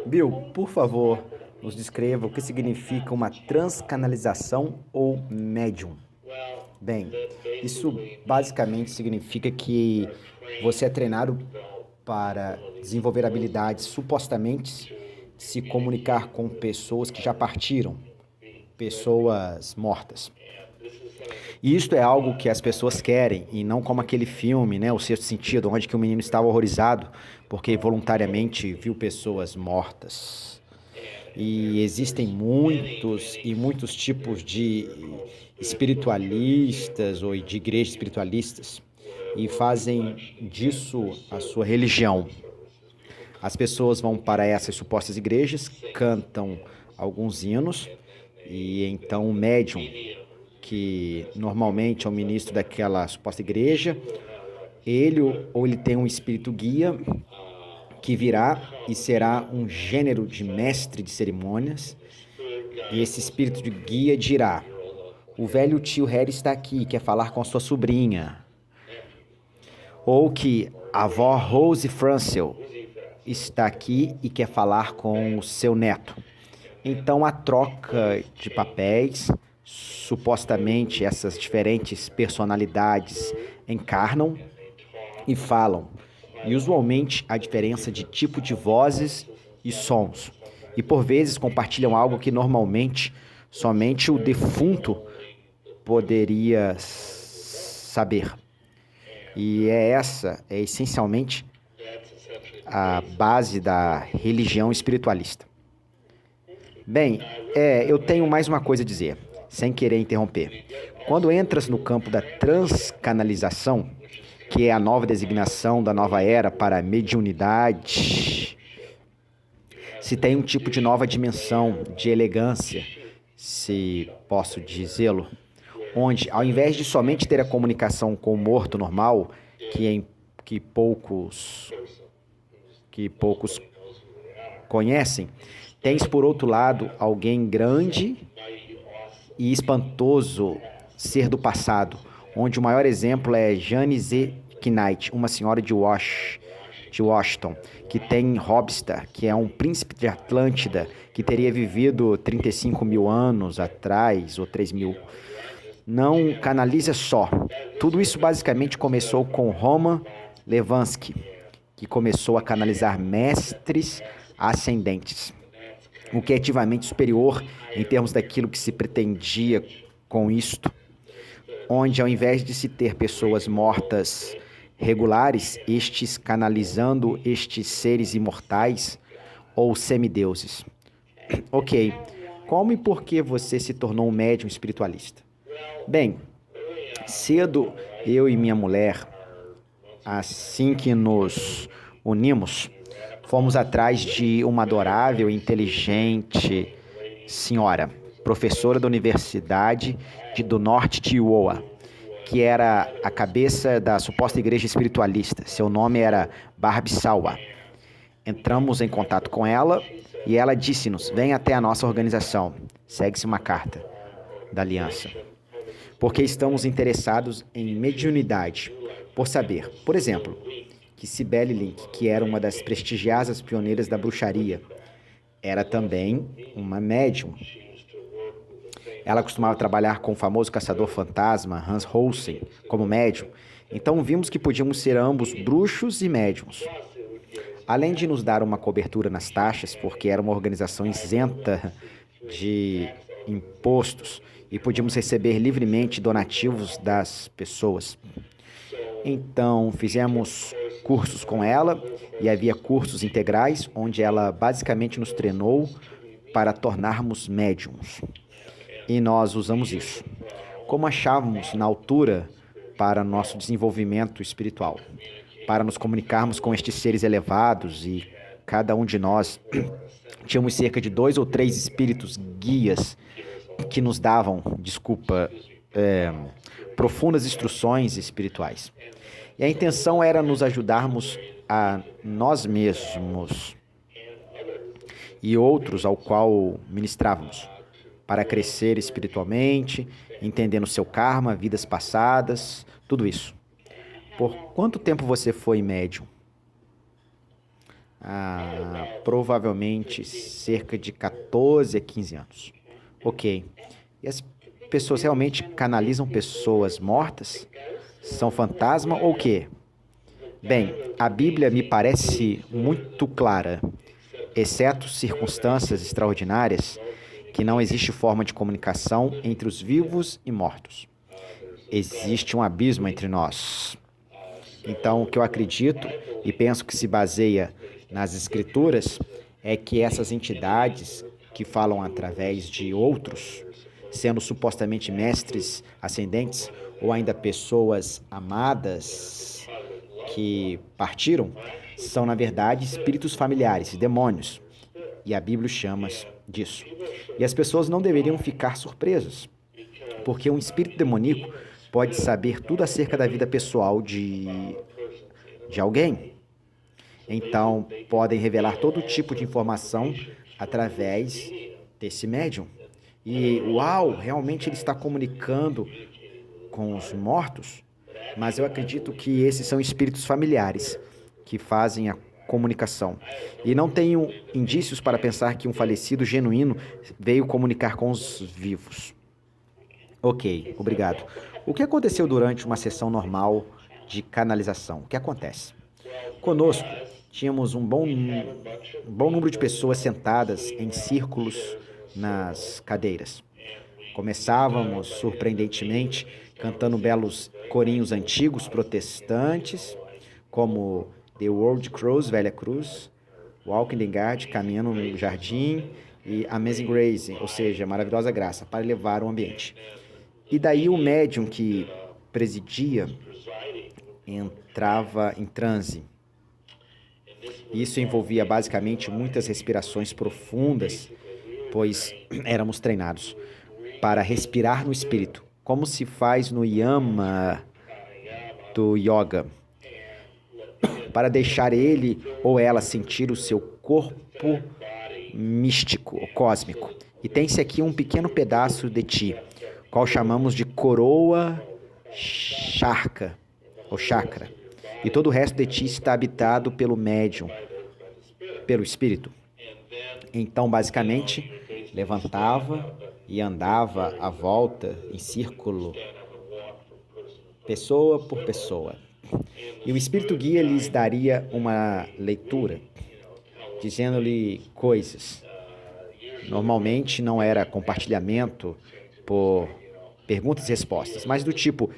Bill, por favor, nos descreva o que significa uma transcanalização ou médium. Bem, isso basicamente significa que você é treinado para desenvolver habilidades supostamente de se comunicar com pessoas que já partiram, pessoas mortas. E isto é algo que as pessoas querem, e não como aquele filme, né, O Sexto Sentido, onde que o menino estava horrorizado porque voluntariamente viu pessoas mortas. E existem muitos e muitos tipos de espiritualistas ou de igrejas espiritualistas e fazem disso a sua religião. As pessoas vão para essas supostas igrejas, cantam alguns hinos e então o médium, que normalmente é o ministro daquela suposta igreja, ele ou ele tem um espírito guia que virá e será um gênero de mestre de cerimônias. E esse espírito de guia dirá: o velho tio Harry está aqui e quer falar com a sua sobrinha. Ou que a avó Rose Francel está aqui e quer falar com o seu neto. Então a troca de papéis, supostamente essas diferentes personalidades encarnam e falam. E usualmente há diferença de tipo de vozes e sons. E por vezes compartilham algo que normalmente somente o defunto poderia saber. E é essencialmente a base da religião espiritualista. Bem, eu tenho mais uma coisa a dizer, sem querer interromper. Quando entras no campo da transcanalização, que é a nova designação da nova era para a mediunidade, se tem um tipo de nova dimensão de elegância, se posso dizê-lo, onde, ao invés de somente ter a comunicação com o morto normal, que poucos conhecem, tens, por outro lado, alguém grande e espantoso ser do passado, onde o maior exemplo é Jane Z. Knight, uma senhora de Washington, que tem Hobstar, que é um príncipe de Atlântida, que teria vivido 35 mil anos atrás, ou 3 mil. Não canaliza só. Tudo isso basicamente começou com Roman Levansky, que começou a canalizar mestres ascendentes, o que é ativamente superior em termos daquilo que se pretendia com isto, onde ao invés de se ter pessoas mortas regulares, estes canalizando estes seres imortais ou semideuses. Ok, como e por que você se tornou um médium espiritualista? Bem, cedo eu e minha mulher, assim que nos unimos, fomos atrás de uma adorável e inteligente senhora, professora da Universidade do Norte de Iowa, que era a cabeça da suposta igreja espiritualista. Seu nome era Barbie Salwa. Entramos em contato com ela e ela disse-nos: venha até a nossa organização. Segue-se uma carta da aliança. Porque estamos interessados em mediunidade. Por saber, por exemplo, que Cybele Link, que era uma das prestigiosas pioneiras da bruxaria, era também uma médium. Ela costumava trabalhar com o famoso caçador fantasma Hans Holsen como médium. Então vimos que podíamos ser ambos bruxos e médiums. Além de nos dar uma cobertura nas taxas, porque era uma organização isenta de impostos e podíamos receber livremente donativos das pessoas. Então fizemos cursos com ela e havia cursos integrais onde ela basicamente nos treinou para tornarmos médiums. E nós usamos isso como achávamos na altura para nosso desenvolvimento espiritual, para nos comunicarmos com estes seres elevados, e cada um de nós tínhamos cerca de 2 ou 3 espíritos guias que nos davam, profundas instruções espirituais. E a intenção era nos ajudarmos a nós mesmos e outros ao qual ministrávamos, para crescer espiritualmente, entendendo seu karma, vidas passadas, tudo isso. Por quanto tempo você foi médium? há provavelmente cerca de 14 a 15 anos. Ok. E as pessoas realmente canalizam pessoas mortas? São fantasma ou o quê? Bem, a Bíblia me parece muito clara, exceto circunstâncias extraordinárias, que não existe forma de comunicação entre os vivos e mortos. Existe um abismo entre nós. Então, o que eu acredito e penso que se baseia nas Escrituras é que essas entidades que falam através de outros, sendo supostamente mestres ascendentes ou ainda pessoas amadas que partiram, são na verdade espíritos familiares, demônios. E a Bíblia chama disso. E as pessoas não deveriam ficar surpresas, porque um espírito demoníaco pode saber tudo acerca da vida pessoal de alguém. Então, podem revelar todo tipo de informação através desse médium. E, uau, realmente ele está comunicando com os mortos? Mas eu acredito que esses são espíritos familiares que fazem a comunicação. E não tenho indícios para pensar que um falecido genuíno veio comunicar com os vivos. Ok, obrigado. O que aconteceu durante uma sessão normal de canalização? O que acontece? Conosco, tínhamos um bom número de pessoas sentadas em círculos nas cadeiras. Começávamos, surpreendentemente, cantando belos corinhos antigos protestantes, como The World Cross, Velha Cruz, Walking the Garden, Caminhando no Jardim, e Amazing Grace, ou seja, Maravilhosa Graça, para elevar o ambiente. E daí o médium que presidia entrava em transe. Isso envolvia basicamente muitas respirações profundas, pois éramos treinados para respirar no espírito, como se faz no yama do yoga, para deixar ele ou ela sentir o seu corpo místico ou cósmico. E tem-se aqui um pequeno pedaço de ti, qual chamamos de coroa charca, ou chakra. E todo o resto de ti está habitado pelo médium, pelo espírito. Então, basicamente, levantava e andava à volta em círculo, pessoa por pessoa. E o espírito guia lhes daria uma leitura, dizendo-lhe coisas. Normalmente não era compartilhamento por perguntas e respostas, mas do tipo,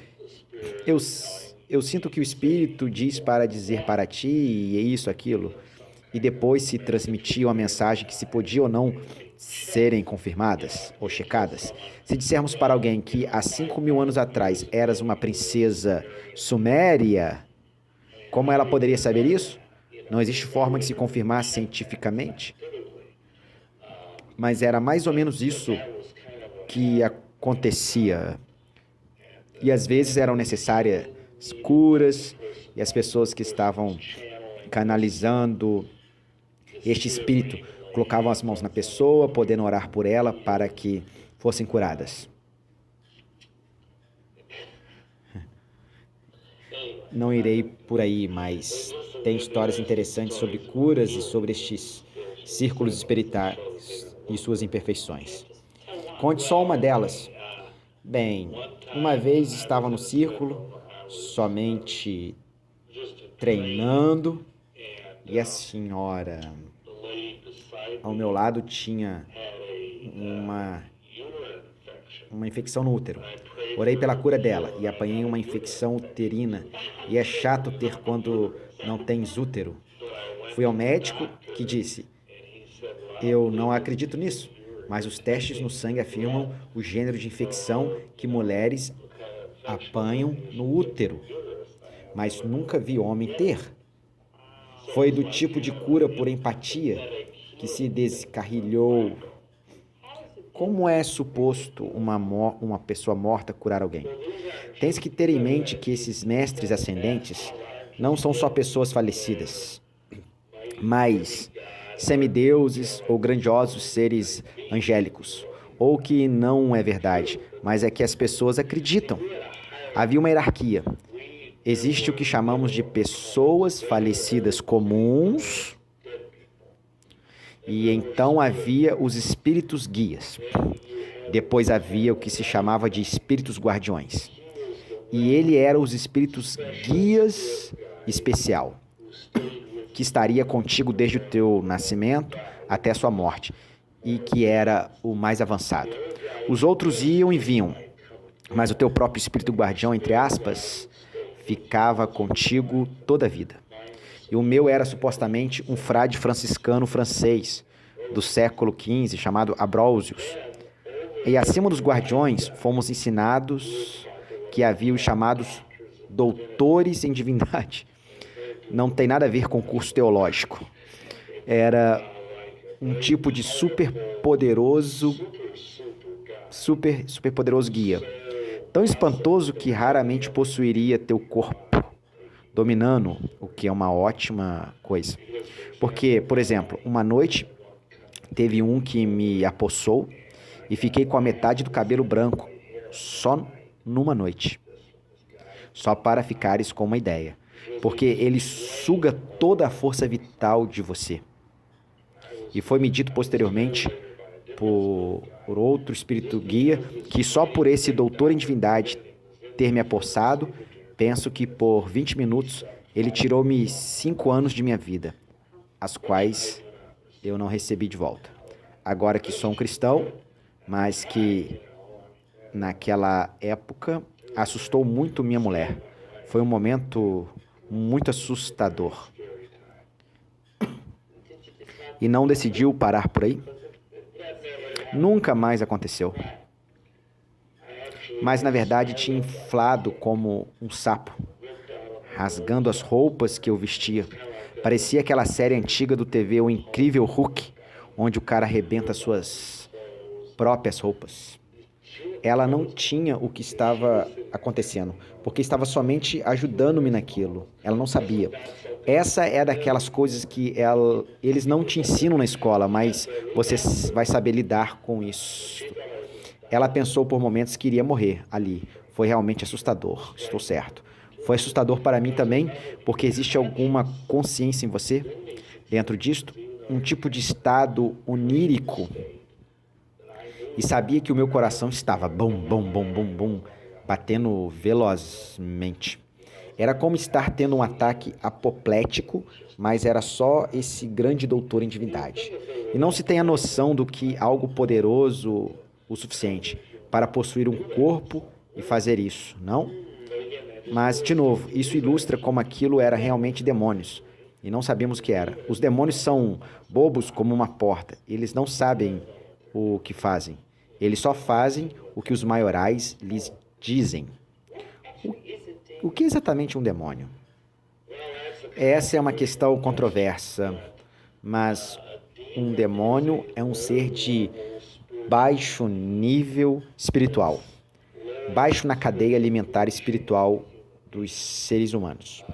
eu sinto que o Espírito diz para dizer para ti e isso, aquilo, e depois se transmitia uma mensagem que se podia ou não serem confirmadas ou checadas. Se dissermos para alguém que há 5.000 anos atrás eras uma princesa suméria, como ela poderia saber isso? Não existe forma de se confirmar cientificamente. Mas era mais ou menos isso que acontecia. E às vezes eram necessárias curas, e as pessoas que estavam canalizando este espírito colocavam as mãos na pessoa, podendo orar por ela para que fossem curadas. Não irei por aí, mas tem histórias interessantes sobre curas e sobre estes círculos espirituais e suas imperfeições. Conte só uma delas. Bem, uma vez estava no círculo, somente treinando, e a senhora ao meu lado tinha uma infecção no útero. Orei pela cura dela e apanhei uma infecção uterina, e é chato ter quando não tens útero. Fui ao médico que disse, eu não acredito nisso, mas os testes no sangue afirmam o gênero de infecção que mulheres apanham no útero, mas nunca vi homem ter. Foi do tipo de cura por empatia que se descarrilhou. Como é suposto uma pessoa morta curar alguém? Tens que ter em mente que esses mestres ascendentes não são só pessoas falecidas, mas semideuses ou grandiosos seres angélicos. Ou que não é verdade, mas é que as pessoas acreditam. Havia uma hierarquia. Existe o que chamamos de pessoas falecidas comuns, E então havia os espíritos guias. Depois havia o que se chamava de espíritos guardiões. E ele era os espíritos guias especial, que estaria contigo desde o teu nascimento até a sua morte, e que era o mais avançado. Os outros iam e vinham, mas o teu próprio espírito guardião, entre aspas, ficava contigo toda a vida. E o meu era supostamente um frade franciscano francês do século XV, chamado Ambrosius. E acima dos guardiões, fomos ensinados que havia os chamados doutores em divindade. Não tem nada a ver com curso teológico. Era um tipo de super poderoso guia. Tão espantoso que raramente possuiria teu corpo, dominando, o que é uma ótima coisa. Porque, por exemplo, uma noite teve um que me apossou e fiquei com a metade do cabelo branco, só numa noite. Só para ficares com uma ideia. Porque ele suga toda a força vital de você. E foi-me dito posteriormente por outro espírito guia que só por esse doutor em divindade ter me apossado, penso que por 20 minutos ele tirou-me 5 anos de minha vida, as quais eu não recebi de volta. Agora que sou um cristão, mas que naquela época assustou muito minha mulher. Foi um momento muito assustador. E não decidiu parar por aí? Nunca mais aconteceu. Mas na verdade tinha inflado como um sapo, rasgando as roupas que eu vestia. Parecia aquela série antiga do TV, O Incrível Hulk, onde o cara arrebenta suas próprias roupas. Ela não tinha o que estava acontecendo, porque estava somente ajudando-me naquilo. Ela não sabia. Essa é daquelas coisas que eles não te ensinam na escola, mas você vai saber lidar com isso. Ela pensou por momentos que iria morrer ali. Foi realmente assustador, estou certo. Foi assustador para mim também, porque existe alguma consciência em você, dentro disto, um tipo de estado onírico. E sabia que o meu coração estava bum, bum, bum, bum, bum, batendo velozmente. Era como estar tendo um ataque apoplético, mas era só esse grande doutor em divindade. E não se tem a noção do que algo poderoso o suficiente para possuir um corpo e fazer isso, não? Mas, de novo, isso ilustra como aquilo era realmente demônios. E não sabíamos o que era. Os demônios são bobos como uma porta. Eles não sabem o que fazem. Eles só fazem o que os maiorais lhes dizem. O que é exatamente um demônio? Essa é uma questão controversa, mas um demônio é um ser de baixo nível espiritual, baixo na cadeia alimentar espiritual dos seres humanos.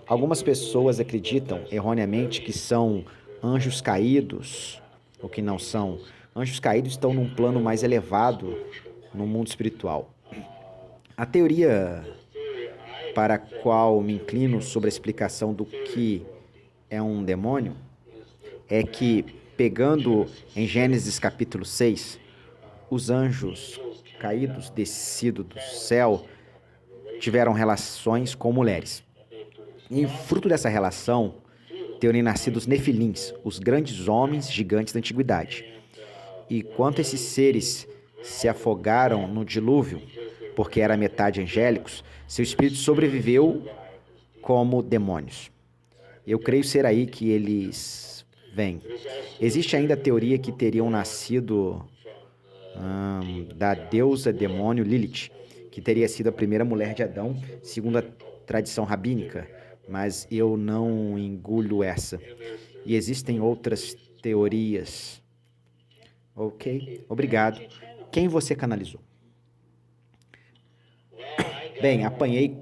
Algumas pessoas acreditam erroneamente que são anjos caídos, o que não são. Anjos caídos estão num plano mais elevado no mundo espiritual. A teoria para a qual me inclino sobre a explicação do que é um demônio é que, pegando em Gênesis capítulo 6, os anjos caídos descidos do céu tiveram relações com mulheres. E fruto dessa relação, teriam nascido os nefilins, os grandes homens gigantes da antiguidade. E quanto esses seres se afogaram no dilúvio, porque era metade angélicos, seu espírito sobreviveu como demônios. Eu creio ser aí que eles vêm. Existe ainda a teoria que teriam nascido da deusa demônio Lilith, que teria sido a primeira mulher de Adão, segundo a tradição rabínica, mas eu não engulho essa. E existem outras teorias. Ok? Obrigado. Quem você canalizou? Bem, apanhei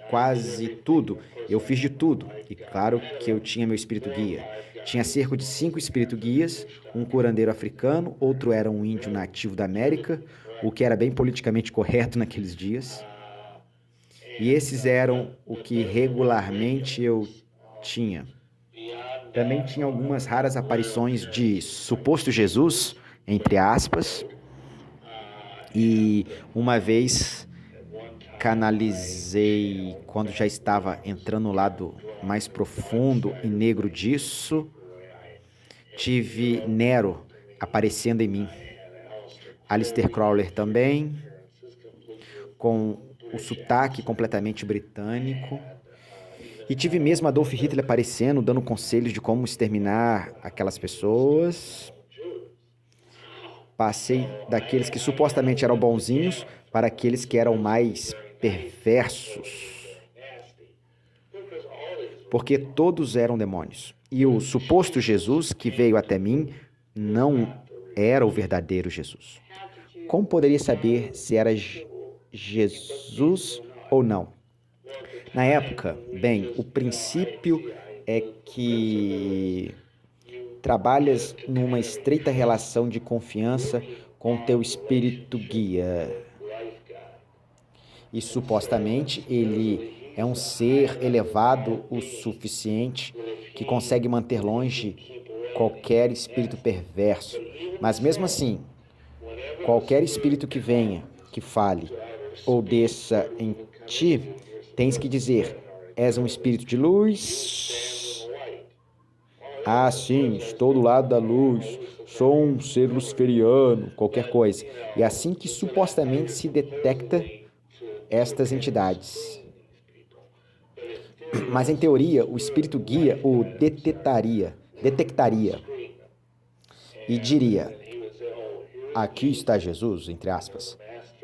quase tudo. Eu fiz de tudo. E claro que eu tinha meu espírito guia. Tinha cerca de 5 espíritos guias, um curandeiro africano, outro era um índio nativo da América, o que era bem politicamente correto naqueles dias. E esses eram o que regularmente eu tinha. Também tinha algumas raras aparições de suposto Jesus, entre aspas, e uma vez canalizei, quando já estava entrando no lado mais profundo e negro disso, tive Nero aparecendo em mim. Aleister Crowley também, com o sotaque completamente britânico. E tive mesmo Adolf Hitler aparecendo, dando conselhos de como exterminar aquelas pessoas. Passei daqueles que supostamente eram bonzinhos para aqueles que eram mais perversos, porque todos eram demônios. E o suposto Jesus que veio até mim não era o verdadeiro Jesus. Como poderia saber se era Jesus ou não? Na época, bem, o princípio é que trabalhas numa estreita relação de confiança com teu espírito guia. E supostamente ele é um ser elevado o suficiente que consegue manter longe qualquer espírito perverso. Mas mesmo assim, qualquer espírito que venha, que fale ou desça em ti, tens que dizer: és um espírito de luz? Ah, sim, estou do lado da luz, sou um ser luciferiano, qualquer coisa. E assim que supostamente se detecta estas entidades. Mas em teoria, o espírito guia o detectaria e diria: aqui está Jesus, entre aspas.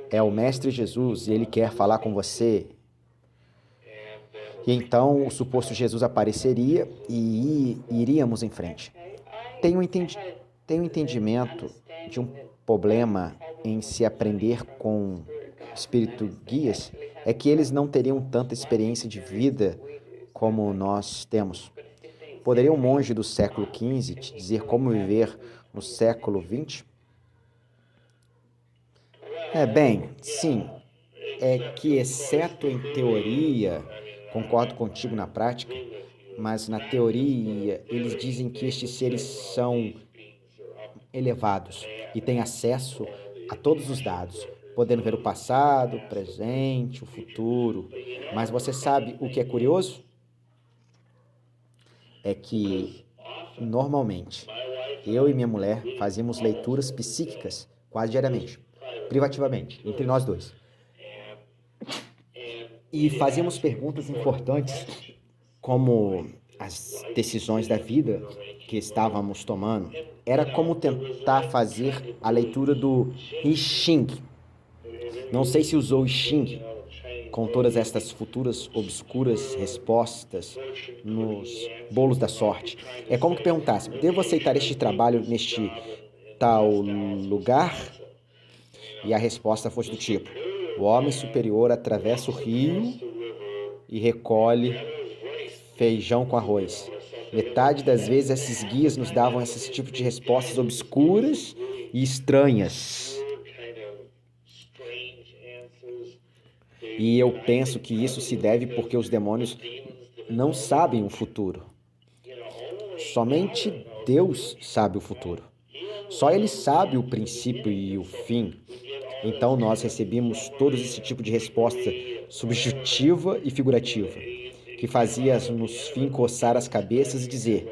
É o Mestre Jesus e ele quer falar com você. E então o suposto Jesus apareceria e iríamos em frente. Tenho entendimento de um problema em se aprender com espírito guias é que eles não teriam tanta experiência de vida como nós temos. Poderia um monge do século XV te dizer como viver no século XX? Bem, sim. É que, exceto em teoria, concordo contigo na prática, mas na teoria eles dizem que estes seres são elevados e têm acesso a todos os dados, podendo ver o passado, o presente, o futuro. Mas você sabe o que é curioso? É que, normalmente, eu e minha mulher fazíamos leituras psíquicas quase diariamente, privativamente, entre nós dois. E fazíamos perguntas importantes, como as decisões da vida que estávamos tomando. Era como tentar fazer a leitura do I Ching. Não sei se usou o I Ching com todas estas futuras obscuras respostas nos bolos da sorte. É como que perguntasse: devo aceitar este trabalho neste tal lugar? E a resposta fosse do tipo: o homem superior atravessa o rio e recolhe feijão com arroz. Metade das vezes esses guias nos davam esse tipo de respostas obscuras e estranhas. E eu penso que isso se deve porque os demônios não sabem o futuro. Somente Deus sabe o futuro. Só Ele sabe o princípio e o fim. Então nós recebemos todo esse tipo de resposta subjetiva e figurativa, que fazia-nos fim coçar as cabeças e dizer: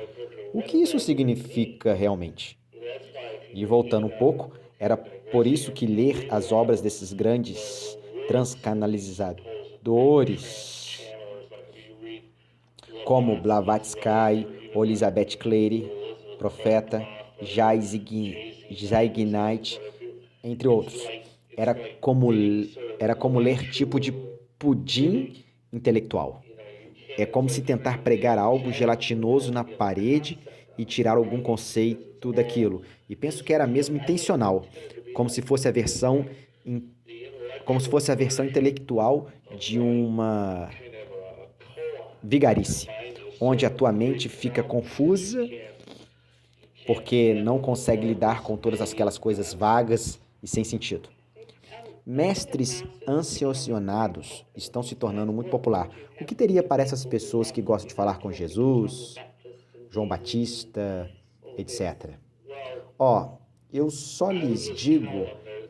o que isso significa realmente? E voltando um pouco, era por isso que ler as obras desses grandes transcanalizadores, como Blavatsky ou Elizabeth Clary, Profeta, Jai Ignite, entre outros. Era como ler tipo de pudim intelectual. É como se tentar pregar algo gelatinoso na parede e tirar algum conceito daquilo. E penso que era mesmo intencional, como se fosse a versão, como se fosse a versão intelectual de uma vigarice, onde a tua mente fica confusa porque não consegue lidar com todas aquelas coisas vagas e sem sentido. Mestres ancianados estão se tornando muito popular. O que teria para essas pessoas que gostam de falar com Jesus? João Batista, etc. Ó, eu só lhes digo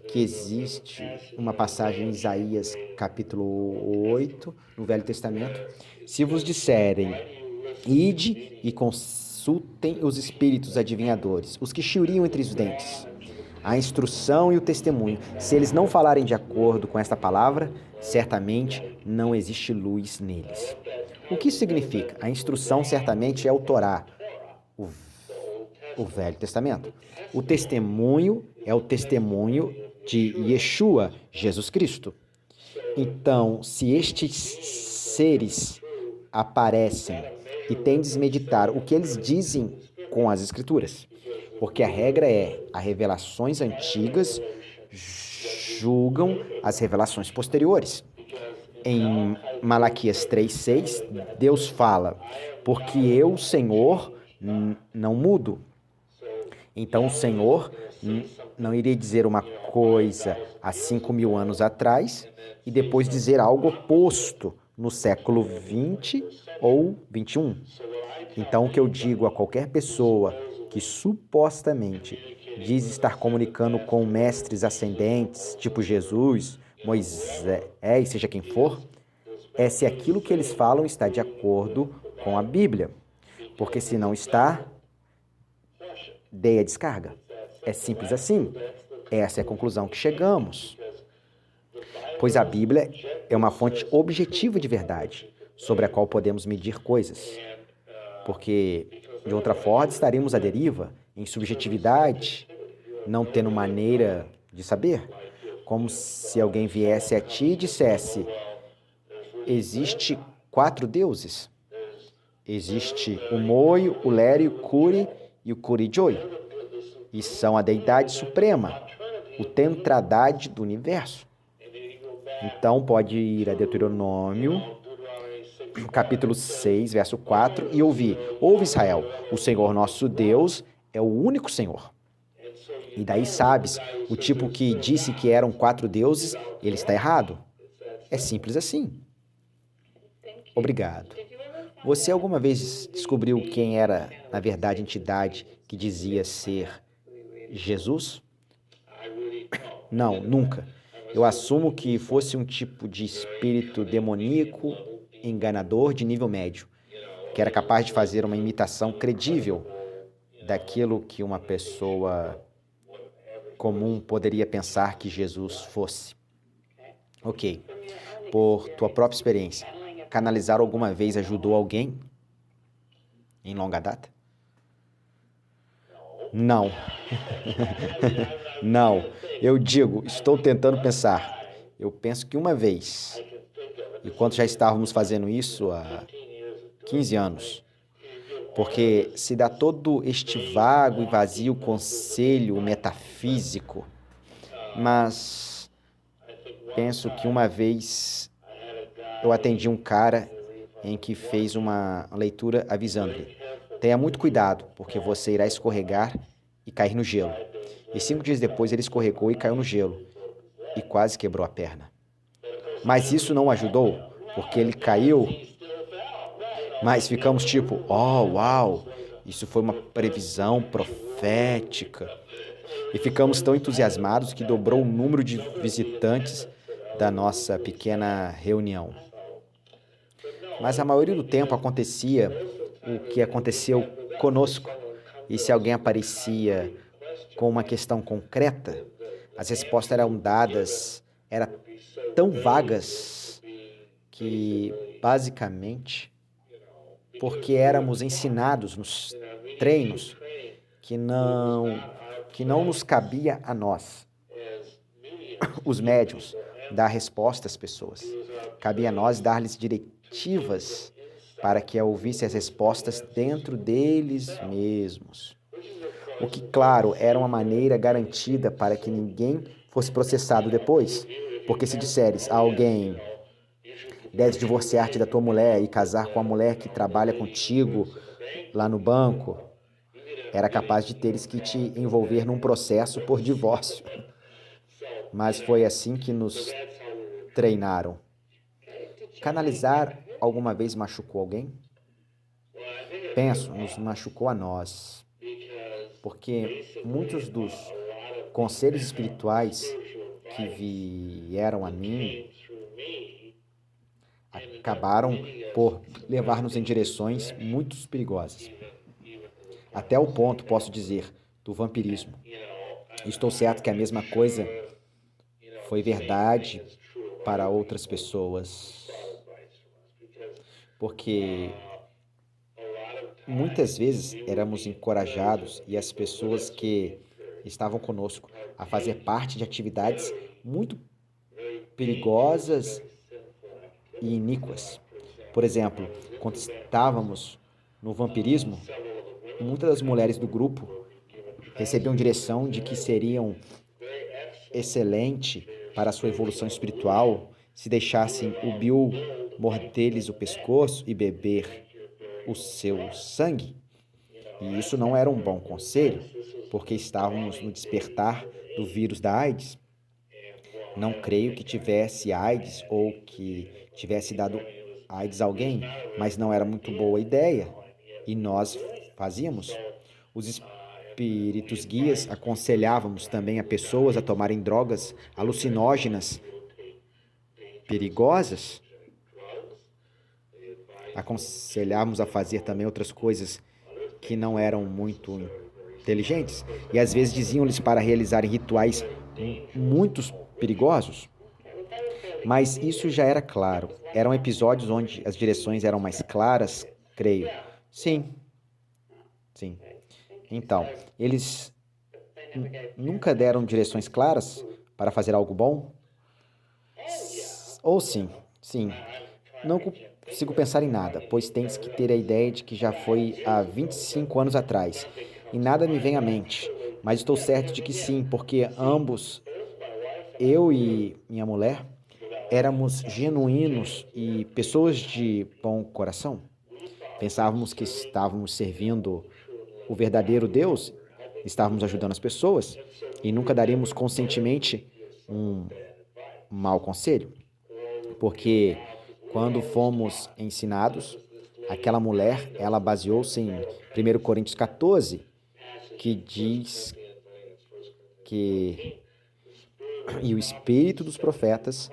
que existe uma passagem em Isaías capítulo 8, no Velho Testamento. Se vos disserem, ide e consultem os espíritos adivinhadores, os que churiam entre os dentes, a instrução e o testemunho. Se eles não falarem de acordo com esta palavra, certamente não existe luz neles. O que isso significa? A instrução certamente é o Torá, o Velho Testamento. O testemunho é o testemunho de Yeshua, Jesus Cristo. Então, se estes seres aparecem e tendes meditar o que eles dizem com as Escrituras, porque a regra é, as revelações antigas julgam as revelações posteriores. Em Malaquias 3:6, Deus fala, porque eu, Senhor, não mudo. Então o Senhor não iria dizer uma coisa há 5.000 anos atrás e depois dizer algo oposto no século 20 ou 21. Então o que eu digo a qualquer pessoa que supostamente diz estar comunicando com mestres ascendentes, tipo Jesus, Moisés, seja quem for, é se aquilo que eles falam está de acordo com a Bíblia. Porque se não está, dê a descarga. É simples assim. Essa é a conclusão que chegamos. Pois a Bíblia é uma fonte objetiva de verdade, sobre a qual podemos medir coisas. Porque, de outra forma, estaremos à deriva, em subjetividade, não tendo maneira de saber. Como se alguém viesse a ti e dissesse, existe 4 deuses. Existe o Moio, o Lério, o Curi e o Curi-Joy. E são a deidade suprema, o Tentradade do universo. Então pode ir a Deuteronômio, capítulo 6, verso 4, e ouvir. Ouve, Israel, o Senhor nosso Deus é o único Senhor. E daí sabes, o tipo que disse que eram 4 deuses, ele está errado. É simples assim. Obrigado. Você alguma vez descobriu quem era, na verdade, a entidade que dizia ser Jesus? Não, nunca. Eu assumo que fosse um tipo de espírito demoníaco, enganador de nível médio, que era capaz de fazer uma imitação credível daquilo que uma pessoa comum poderia pensar que Jesus fosse. Ok. Por tua própria experiência, canalizar alguma vez ajudou alguém em longa data? Não. Não. Eu digo, estou tentando pensar. Eu penso que uma vez, enquanto já estávamos fazendo isso há 15 anos, porque se dá todo este vago e vazio conselho metafísico, mas penso que uma vez eu atendi um cara em que fez uma leitura avisando-lhe: tenha muito cuidado, porque você irá escorregar e cair no gelo. E 5 dias depois ele escorregou e caiu no gelo, e quase quebrou a perna. Mas isso não ajudou, porque ele caiu, mas ficamos tipo, oh, uau, isso foi uma previsão profética. E ficamos tão entusiasmados que dobrou o número de visitantes da nossa pequena reunião. Mas a maioria do tempo acontecia o que aconteceu conosco. E se alguém aparecia com uma questão concreta, as respostas eram dadas, eram tão vagas que, basicamente, porque éramos ensinados nos treinos que não nos cabia a nós, os médiuns, dar resposta às pessoas. Cabia a nós dar-lhes diretivas para que ouvissem as respostas dentro deles mesmos. O que, claro, era uma maneira garantida para que ninguém fosse processado depois. Porque se disseres a alguém, deves divorciar-te da tua mulher e casar com a mulher que trabalha contigo lá no banco, era capaz de teres que te envolver num processo por divórcio. Mas foi assim que nos treinaram. Canalizar alguma vez machucou alguém? penso, nos machucou a nós, porque muitos dos conselhos espirituais que vieram a mim acabaram por levar-nos em direções muito perigosas. Até o ponto, posso dizer, do vampirismo. Estou certo que a mesma coisa foi verdade para outras pessoas, porque muitas vezes éramos encorajados e as pessoas que estavam conosco a fazer parte de atividades muito perigosas e iníquas. Por exemplo, quando estávamos no vampirismo, muitas das mulheres do grupo recebiam direção de que seriam excelente para a sua evolução espiritual se deixassem o Bill morder-lhes o pescoço e beber o seu sangue. E isso não era um bom conselho, porque estávamos no despertar do vírus da AIDS. Não creio que tivesse AIDS ou que tivesse dado AIDS a alguém, mas não era muito boa ideia. E nós fazíamos. Os espíritos guias aconselhávamos também a pessoas a tomarem drogas alucinógenas perigosas. Aconselhávamos a fazer também outras coisas que não eram muito inteligentes. E às vezes diziam-lhes para realizarem rituais muito perigosos. Mas isso já era claro. Eram episódios onde as direções eram mais claras, creio. Sim. Então, eles nunca deram direções claras para fazer algo bom? Ou sim. Não consigo pensar em nada, pois tens que ter a ideia de que já foi há 25 anos atrás. E nada me vem à mente. Mas estou certo de que sim, porque ambos, eu e minha mulher, éramos genuínos e pessoas de bom coração. Pensávamos que estávamos servindo o verdadeiro Deus, estávamos ajudando as pessoas e nunca daríamos conscientemente um mau conselho. Porque quando fomos ensinados, aquela mulher, ela baseou-se em 1 Coríntios 14, que diz que e o espírito dos profetas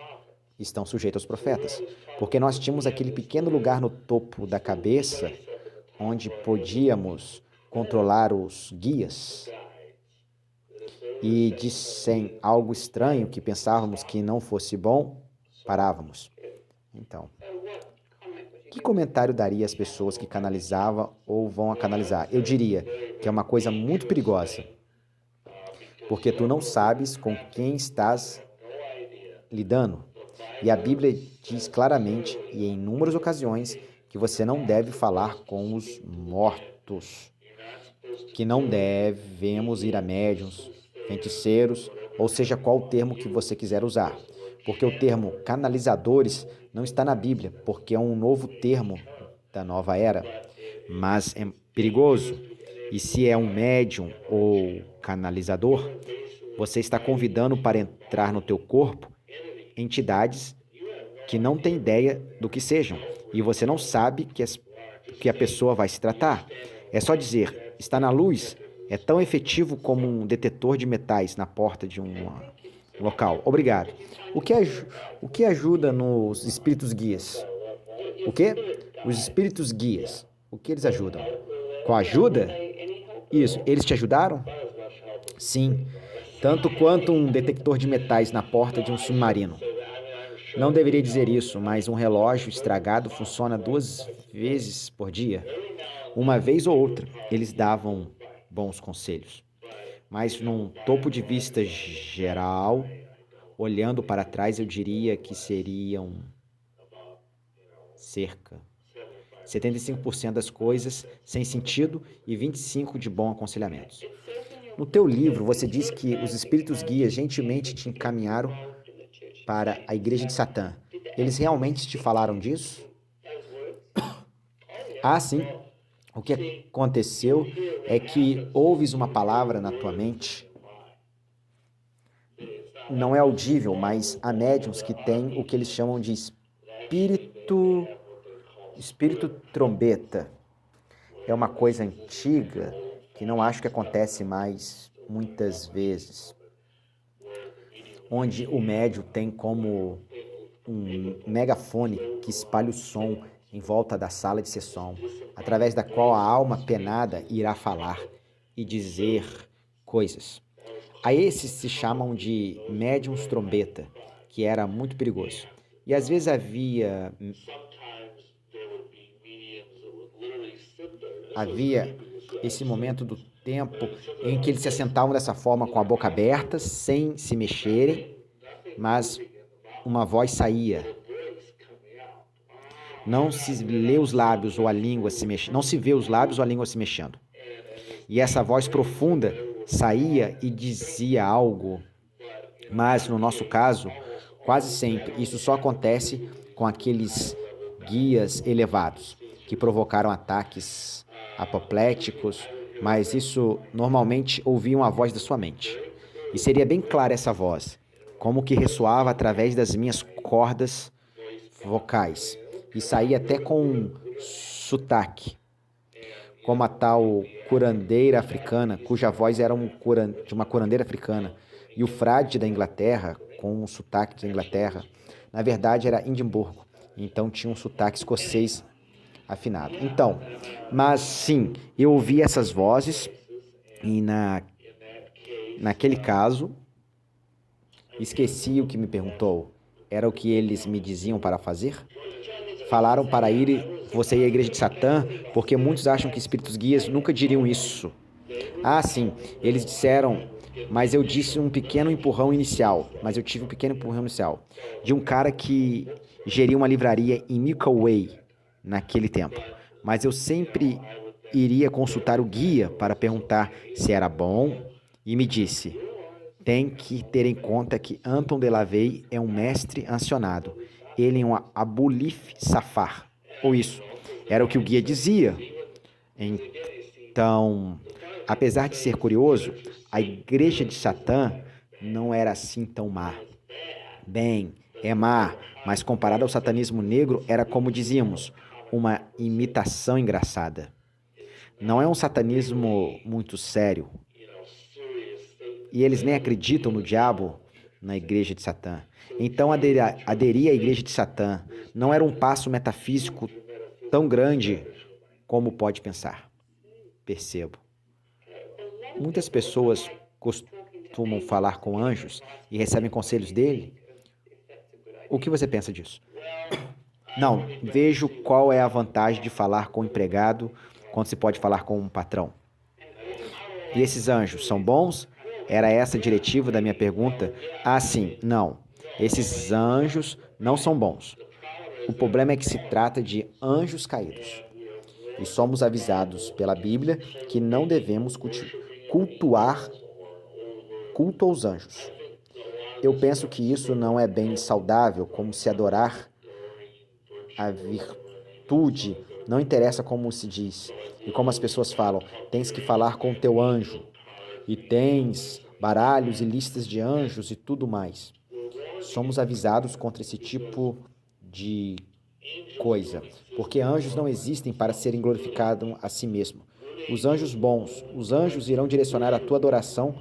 estão sujeitos aos profetas. Porque nós tínhamos aquele pequeno lugar no topo da cabeça onde podíamos controlar os guias e dissem algo estranho que pensávamos que não fosse bom, parávamos. Então, que comentário daria às pessoas que canalizavam ou vão a canalizar? Eu diria que é uma coisa muito perigosa, porque tu não sabes com quem estás lidando. E a Bíblia diz claramente e em inúmeras ocasiões que você não deve falar com os mortos, que não devemos ir a médiuns, feiticeiros, ou seja, qual o termo que você quiser usar. Porque o termo canalizadores não está na Bíblia, porque é um novo termo da nova era, mas é perigoso. E se é um médium ou canalizador, você está convidando para entrar no teu corpo entidades que não têm ideia do que sejam, e você não sabe que a pessoa vai se tratar. É só dizer, está na luz, é tão efetivo como um detetor de metais na porta de um local. Obrigado. O que ajuda nos espíritos guias? O quê? Os espíritos guias. O que eles ajudam? Com a ajuda? Isso. Eles te ajudaram? Sim. Tanto quanto um detector de metais na porta de um submarino. Não deveria dizer isso, mas um relógio estragado funciona 2 vezes por dia. Uma vez ou outra, eles davam bons conselhos. Mas num topo de vista geral, olhando para trás, eu diria que seriam cerca 75% das coisas sem sentido e 25% de bom aconselhamento. No teu livro, você diz que os espíritos guias gentilmente te encaminharam para a igreja de Satã. Eles realmente te falaram disso? Ah, sim. O que aconteceu é que ouves uma palavra na tua mente. Não é audível, mas há médiuns que têm o que eles chamam de espírito trombeta. é uma coisa antiga que não acho que acontece mais muitas vezes, onde o médium tem como um megafone que espalha o som em volta da sala de sessão, através da qual a alma penada irá falar e dizer coisas. A esses se chamam de médiums trombeta, que era muito perigoso. E às vezes havia esse momento do tempo em que eles se assentavam dessa forma com a boca aberta, sem se mexerem, mas uma voz saía. Não se lê os lábios ou a língua se mexendo, não se vê os lábios ou a língua se mexendo. E essa voz profunda saía e dizia algo, mas no nosso caso, quase sempre, isso só acontece com aqueles guias elevados, que provocaram ataques apopléticos, mas isso normalmente ouviam a voz da sua mente. E seria bem clara essa voz, como que ressoava através das minhas cordas vocais, e saía até com um sotaque, como a tal curandeira africana, cuja voz era de uma curandeira africana, e o frade da Inglaterra, com um sotaque da Inglaterra, na verdade era Edimburgo, então tinha um sotaque escocês afinado. Então, mas sim, eu ouvi essas vozes e naquele caso, esqueci o que me perguntou. Era o que eles me diziam para fazer? Falaram para você ir à igreja de Satã, porque muitos acham que espíritos guias nunca diriam isso. Ah, sim, eles disseram, mas eu disse um pequeno empurrão inicial, de um cara que geria uma livraria em Milky naquele tempo. Mas eu sempre iria consultar o guia para perguntar se era bom e me disse, tem que ter em conta que Anton de Lavey é um mestre ancianado. Ele é um Abulif Safar. Ou isso. Era o que o guia dizia. Então, apesar de ser curioso, a igreja de Satã não era assim tão má. Bem, é má, mas comparado ao satanismo negro, era como dizíamos, uma imitação engraçada. Não é um satanismo muito sério. E eles nem acreditam no diabo na igreja de Satã. Então, aderir à igreja de Satã não era um passo metafísico tão grande como pode pensar. Percebo. Muitas pessoas costumam falar com anjos e recebem conselhos dele. O que você pensa disso? Não, vejo qual é a vantagem de falar com o empregado quando se pode falar com um patrão. E esses anjos são bons? Era essa a diretiva da minha pergunta? Ah, sim, não. Esses anjos não são bons. O problema é que se trata de anjos caídos. E somos avisados pela Bíblia que não devemos cultuar culto aos anjos. Eu penso que isso não é bem saudável, como se adorar a virtude, não interessa como se diz. E como as pessoas falam, tens que falar com o teu anjo. E tens baralhos e listas de anjos e tudo mais. Somos avisados contra esse tipo de coisa, porque anjos não existem para serem glorificados a si mesmos. Os anjos bons, os anjos irão direcionar a tua adoração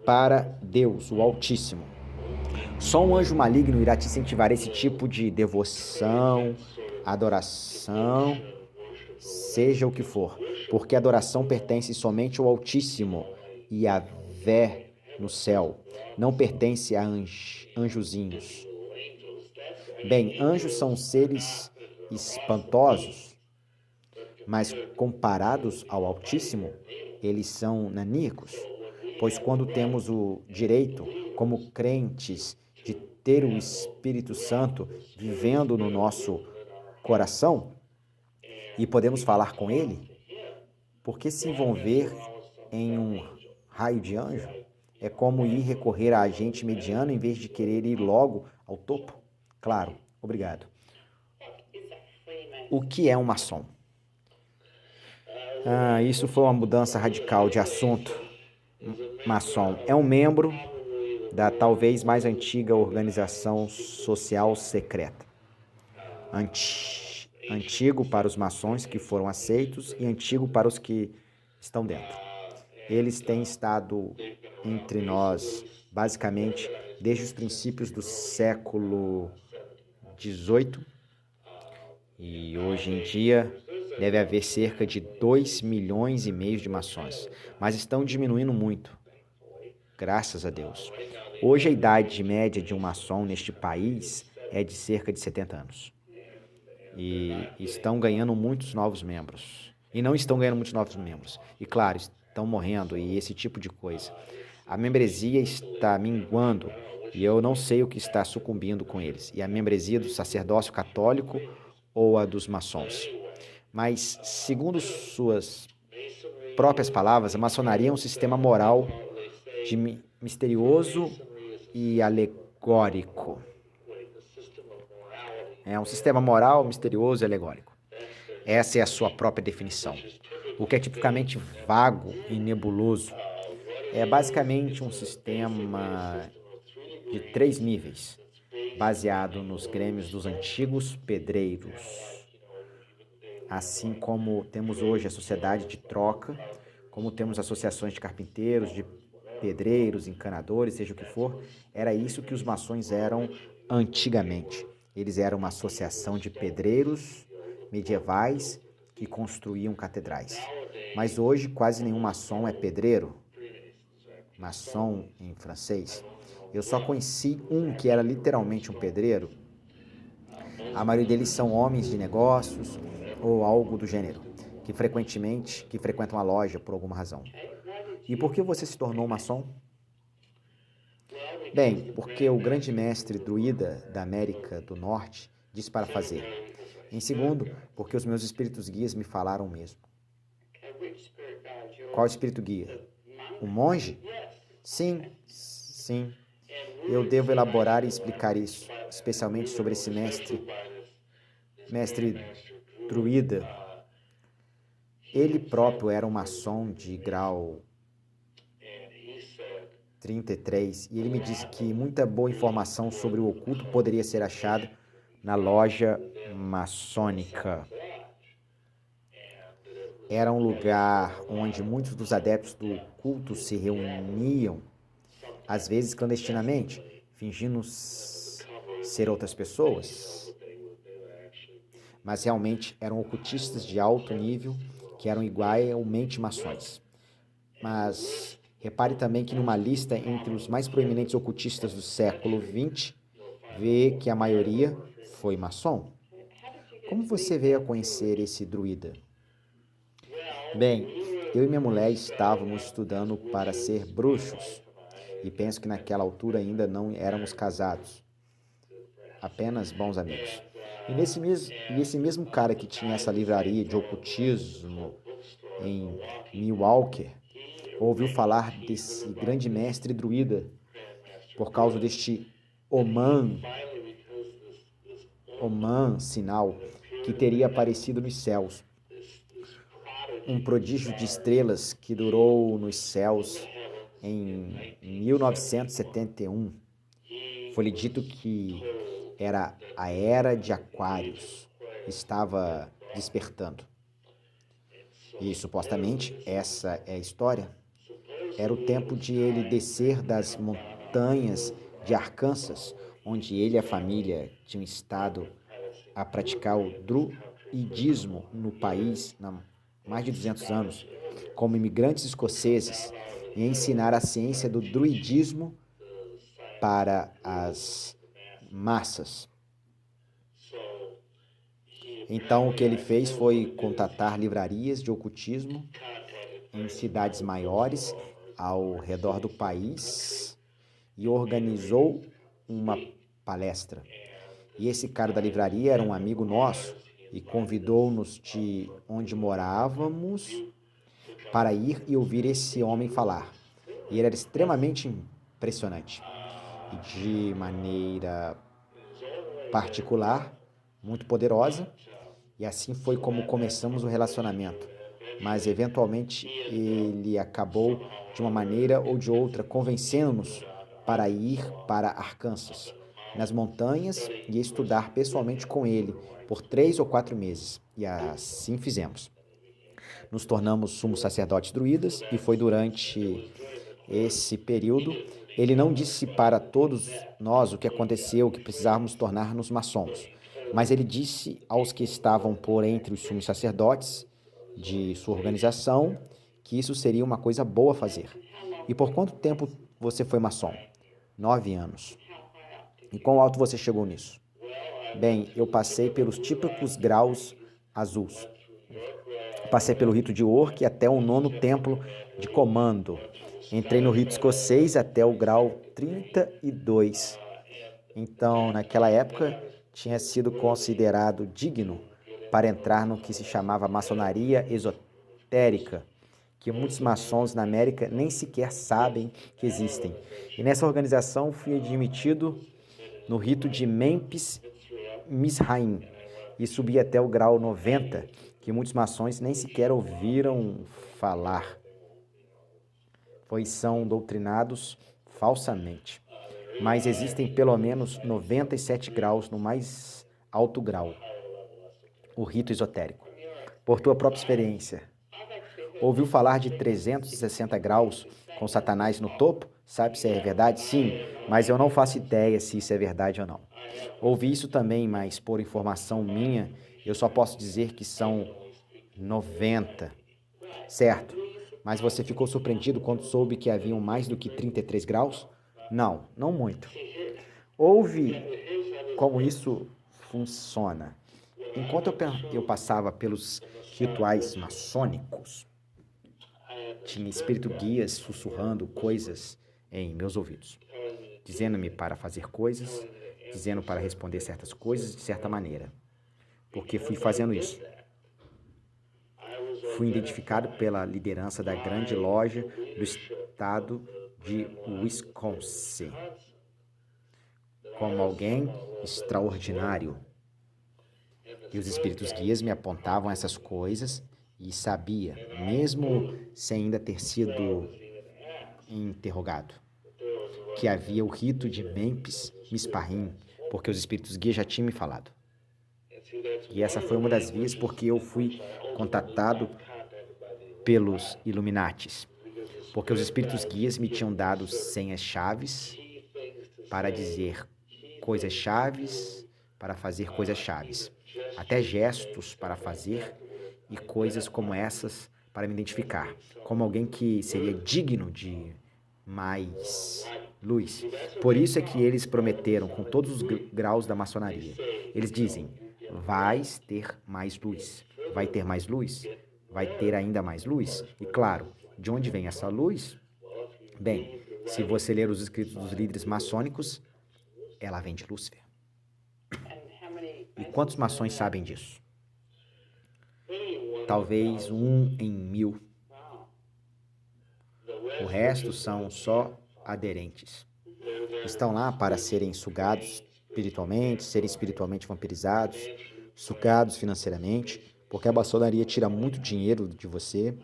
para Deus, o Altíssimo. Só um anjo maligno irá te incentivar a esse tipo de devoção, adoração, seja o que for, porque a adoração pertence somente ao Altíssimo e a Vé no céu, não pertence a anjozinhos. Bem, anjos são seres espantosos, mas comparados ao Altíssimo, eles são naníacos, pois quando temos o direito, como crentes, de ter o Espírito Santo vivendo no nosso coração e podemos falar com ele, por que se envolver em um raio de anjo? É como ir recorrer a agente mediano em vez de querer ir logo ao topo? Claro, obrigado. O que é um maçom? Isso foi uma mudança radical de assunto. Maçom é um membro da talvez mais antiga organização social secreta. Antigo para os maçons que foram aceitos e antigo para os que estão dentro. Eles têm estado entre nós, basicamente, desde os princípios do século XVIII, e hoje em dia deve haver cerca de 2,5 milhões de maçons, mas estão diminuindo muito, graças a Deus. Hoje a idade média de um maçom neste país é de cerca de 70 anos. E estão ganhando muitos novos membros. E não estão ganhando muitos novos membros. E claro, estão morrendo e esse tipo de coisa. A membresia está minguando e eu não sei o que está sucumbindo com eles. E a membresia do sacerdócio católico ou a dos maçons. Mas, segundo suas próprias palavras, a maçonaria é um sistema moral de misterioso e alegórico. É um sistema moral, misterioso e alegórico. Essa é a sua própria definição. O que é tipicamente vago e nebuloso é basicamente um sistema de 3 níveis, baseado nos grêmios dos antigos pedreiros. Assim como temos hoje a sociedade de troca, como temos associações de carpinteiros, de pedreiros, encanadores, seja o que for, era isso que os maçons eram antigamente. Eles eram uma associação de pedreiros medievais que construíam catedrais. Mas hoje quase nenhum maçom é pedreiro. Maçom em francês. Eu só conheci um que era literalmente um pedreiro. A maioria deles são homens de negócios ou algo do gênero, que frequentam a loja por alguma razão. E por que você se tornou maçom? Bem, porque o grande mestre druida da América do Norte disse para fazer. Em segundo, porque os meus espíritos guias me falaram mesmo. Qual espírito guia? O monge? Sim. Eu devo elaborar e explicar isso, especialmente sobre esse mestre druida. Ele próprio era um maçom de grau 33 e ele me disse que muita boa informação sobre o oculto poderia ser achada na loja maçônica. Era um lugar onde muitos dos adeptos do culto se reuniam, às vezes clandestinamente, fingindo ser outras pessoas, mas realmente eram ocultistas de alto nível que eram igualmente maçons. Mas repare também que numa lista entre os mais proeminentes ocultistas do século XX, vê que a maioria foi maçom. Como você veio a conhecer esse druida? Bem, eu e minha mulher estávamos estudando para ser bruxos e penso que naquela altura ainda não éramos casados, apenas bons amigos. E esse mesmo cara que tinha essa livraria de ocultismo em Milwaukee ouviu falar desse grande mestre druida por causa deste Oman sinal que teria aparecido nos céus. Um prodígio de estrelas que durou nos céus em 1971. Foi-lhe dito que era a era de Aquários, estava despertando. E supostamente essa é a história. Era o tempo de ele descer das montanhas de Arkansas, onde ele e a família tinham estado a praticar o druidismo no país há mais de 200 anos, como imigrantes escoceses, e a ensinar a ciência do druidismo para as massas. Então, o que ele fez foi contatar livrarias de ocultismo em cidades maiores ao redor do país e organizou uma palestra. E esse cara da livraria era um amigo nosso e convidou-nos de onde morávamos para ir e ouvir esse homem falar. E ele era extremamente impressionante. E de maneira particular, muito poderosa, e assim foi como começamos o relacionamento. Mas eventualmente ele acabou de uma maneira ou de outra convencendo-nos para ir para Arkansas, nas montanhas e estudar pessoalmente com ele por 3 ou 4 meses. E assim fizemos. Nos tornamos sumos sacerdotes druidas e foi durante esse período. Ele não disse para todos nós o que aconteceu, que precisávamos tornar-nos maçons, mas ele disse aos que estavam por entre os sumos sacerdotes de sua organização que isso seria uma coisa boa a fazer. E por quanto tempo você foi maçom? 9 anos. E quão alto você chegou nisso? Bem, eu passei pelos típicos graus azuis. Passei pelo rito de Orc até o 9º templo de comando. Entrei no rito escocês até o grau 32. Então, naquela época, tinha sido considerado digno para entrar no que se chamava maçonaria esotérica, que muitos maçons na América nem sequer sabem que existem. E nessa organização fui admitido no rito de Memphis Misraim e subi até o grau 90, que muitos maçons nem sequer ouviram falar, pois são doutrinados falsamente. Mas existem pelo menos 97 graus no mais alto grau, o rito esotérico. Por tua própria experiência, ouviu falar de 360 graus com Satanás no topo? Sabe se é verdade? Sim, mas eu não faço ideia se isso é verdade ou não. Ouvi isso também, mas por informação minha, eu só posso dizer que são 90. Certo, mas você ficou surpreendido quando soube que haviam mais do que 33 graus? Não, não muito. Ouve como isso funciona. Enquanto eu passava pelos rituais maçônicos, tinha espírito guias sussurrando coisas em meus ouvidos, dizendo-me para fazer coisas, dizendo para responder certas coisas de certa maneira, porque fui fazendo isso. Fui identificado pela liderança da grande loja do estado de Wisconsin como alguém extraordinário. E os espíritos guias me apontavam essas coisas e sabia, mesmo sem ainda ter sido interrogado, que havia o rito de Memphis Misraim, porque os espíritos guias já tinham me falado. E essa foi uma das vias porque eu fui contatado pelos Illuminatis, porque os espíritos guias me tinham dado senhas chaves para dizer coisas chaves, para fazer coisas chaves, até gestos para fazer e coisas como essas para me identificar como alguém que seria digno de mais luz. Por isso é que eles prometeram com todos os graus da maçonaria. Eles dizem: vais ter mais luz, vai ter mais luz, vai ter ainda mais luz. E claro, de onde vem essa luz? Bem, se você ler os escritos dos líderes maçônicos, ela vem de Lúcifer. E quantos maçons sabem disso? Talvez 1 em 1000. O resto são só aderentes. Estão lá para serem sugados espiritualmente, serem espiritualmente vampirizados, sugados financeiramente, porque a maçonaria tira muito dinheiro de você,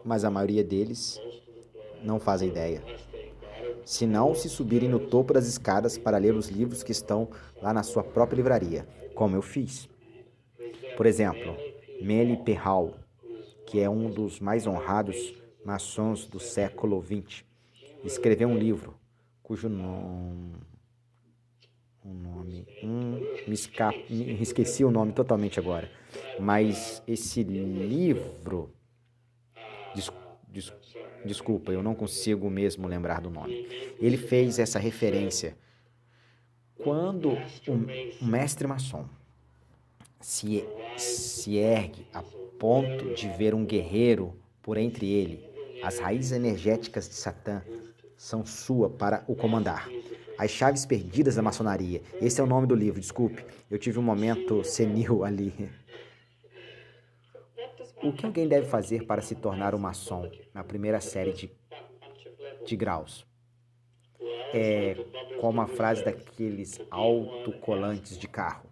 mas a maioria deles não fazem ideia. Se não, se subirem no topo das escadas para ler os livros que estão lá na sua própria livraria, como eu fiz. Por exemplo, Meli Perhal, que é um dos mais honrados maçons do século XX, escreveu um livro cujo esqueci o nome totalmente agora, mas esse livro, desculpa, eu não consigo mesmo lembrar do nome. Ele fez essa referência. Quando um mestre maçom se ergue a ponto de ver um guerreiro por entre ele, as raízes energéticas de Satã são sua para o comandar. As chaves perdidas da maçonaria. Esse é o nome do livro, desculpe. Eu tive um momento senil ali. O que alguém deve fazer para se tornar um maçom na primeira série de graus? É como a frase daqueles autocolantes de carro.